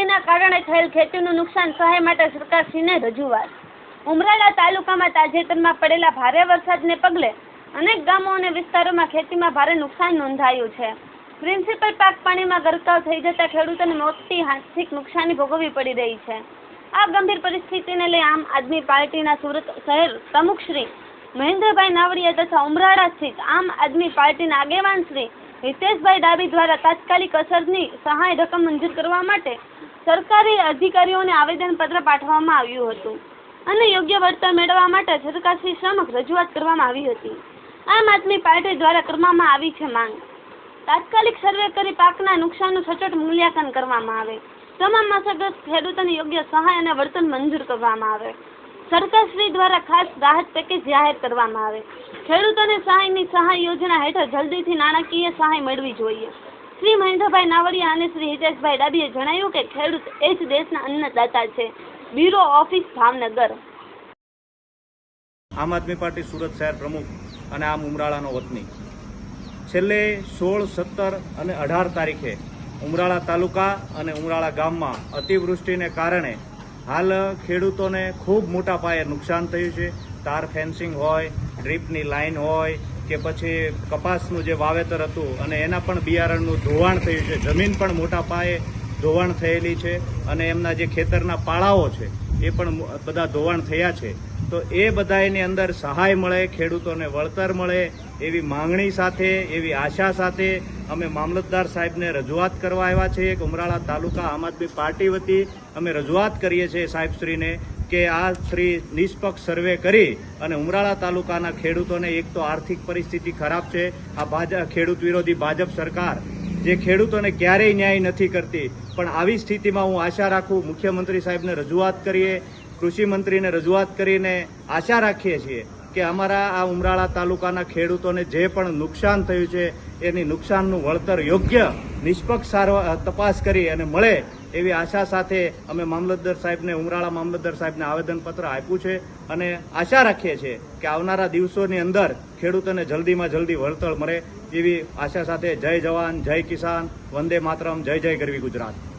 તીડના કારણે થયેલ ખેતીનું નુકસાન સહાય માટે સરકારશ્રીને રજૂઆત। ઉમરાળા તાલુકામાં તાજેતરમાં પડેલા ભારે વરસાદને પગલે અનેક ગામો અને વિસ્તારોમાં ખેતીમાં ભારે નુકસાન નોંધાયું છે। પ્રિન્સિપલ પાક પાણીમાં ગરકાવ થઈ જતા ખેડૂતોને મોટી આર્થિક નુકસાની ભોગવવી પડી રહી છે। આ ગંભીર પરિસ્થિતિને લઈ આમ આદમી પાર્ટીના સુરત શહેર પ્રમુખ શ્રી મહેન્દ્રભાઈ નાવડિયા તથા ઉમરાળા સ્થિત આમ આદમી પાર્ટીના આગેવાન શ્રી હિતેશભાઈ ડાબી દ્વારા તાત્કાલિક અસરની સહાય રકમ મંજૂર કરવા માટે સરકારી અધિકારીઓને આવેદનપત્ર પાઠવવામાં આવ્યું હતું અને યોગ્ય વળતર મેળવવા માટે સરકારશ્રી સમક્ષ રજૂઆત કરવામાં આવી હતી। આમ આદમી પાર્ટી દ્વારા કરવામાં આવી છે માંગ તાત્કાલિક સર્વે કરી પાકના નુકસાનનું સચોટ મૂલ્યાંકન કરવામાં આવે, તમામ અસરગ્રસ્ત ખેડૂતોને યોગ્ય સહાય અને વળતર મંજૂર કરવામાં આવે, સરકારશ્રી દ્વારા ખાસ રાહત પેકેજ જાહેર કરવામાં આવે, ખેડૂતોને સહાય યોજના હેઠળ જલ્દીથી નાણાકીય સહાય મળવી જોઈએ। શ્રી મહેન્દ્રભાઈ નાવડિયા અને શ્રી હિતેશભાઈ ડાબીએ જણાવ્યું કે ખેડૂત એ જ દેશના અન્નદાતા છે। Bureau office Bhavnagar. આમ આદમી પાર્ટી સુરત શહેર પ્રમુખ અને આમ ઉમરાળાનો વતની છેલ્લે 16, 17 અને 18 તારીખે ઉમરાળા તાલુકા અને ઉમરાળા ગામમાં અતિવૃષ્ટિને કારણે હાલ ખેડૂતોને ખૂબ મોટા પાયે નુકસાન થયું છે। તાર ફેન્સિંગ હોય, ડ્રીપની લાઇન હોય કે પછી કપાસનું જે વાવેતર હતું અને એના પણ બિયારણનું ધોવાણ થયું છે, જમીન પણ મોટા પાયે ધોવાણ થયેલી છે અને એમના જે ખેતરના પાળાઓ છે એ પણ બધા ધોવાણ થયા છે। તો એ બધાની અંદર સહાય મળે, ખેડૂતોને વળતર મળે એવી માંગણી સાથે, એવી આશા સાથે અમે મામલતદાર સાહેબને રજૂઆત કરવા આવ્યા છીએ। કે ઉમરાળા તાલુકા આમ આદમી પાર્ટી વતી અમે રજૂઆત કરીએ છીએ સાહેબશ્રીને કે આ શ્રી નિષ્પક્ષ સર્વે કરી અને ઉમરાળા તાલુકાના ખેડૂતોને, એક તો આર્થિક પરિસ્થિતિ ખરાબ છે, આ ખેડૂત વિરોધી ભાજપ સરકાર જે ખેડૂતોને ક્યારેય ન્યાય નથી કરતી, પણ આવી સ્થિતિમાં હું આશા રાખું મુખ્યમંત્રી સાહેબને રજૂઆત કરીએ, કૃષિ મંત્રીને રજૂઆત કરીને આશા રાખીએ છીએ કે અમારા આ ઉમરાળા તાલુકાના ખેડૂતોને જે પણ નુકસાન થયું છે એની નુકસાનનું વળતર યોગ્ય નિષ્પક્ષ તપાસ કરી અને મળે એવી આશા સાથે અમે મામલતદાર સાહેબને, ઉમરાળા મામલતદાર સાહેબને આવેદનપત્ર આપ્યું છે અને આશા રાખીએ છીએ કે આવનારા દિવસોની અંદર ખેડૂતોને જલ્દીમાં જલ્દી વળતર મળે એવી આશા સાથે જય જવાન, જય કિસાન, વંદે માતરમ, જય જય ગરવી ગુજરાત।